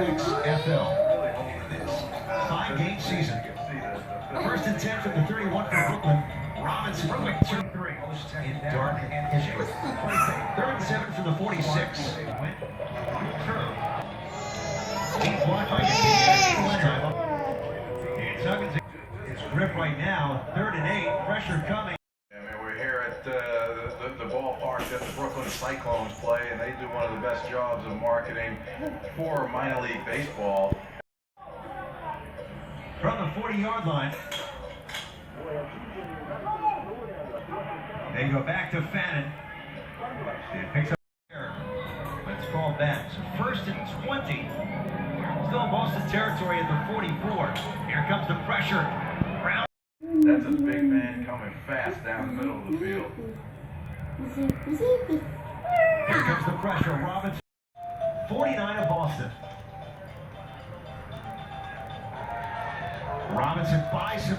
XFL. 5-game season. First and 10 from the 31 for Brooklyn. Robinson quick 2-3. In dark and issues. Third and 7 from the 46. Went through. Deep block by Leonard. It's Huggins. It's grip right now. 3rd and 8. Pressure coming. We're here at the ballpark that the Brooklyn Cyclones play, and they do one of the best jobs of marketing for minor league baseball. From the 40-yard line. They go back to Fannin. It picks up here. Let's call back. So 1st and 20. Still Boston territory at the 44. Here comes the pressure. Brown. That's a big man coming fast down the middle of the field. Here comes the pressure. Robinson. 49 of Boston. Robinson buys him.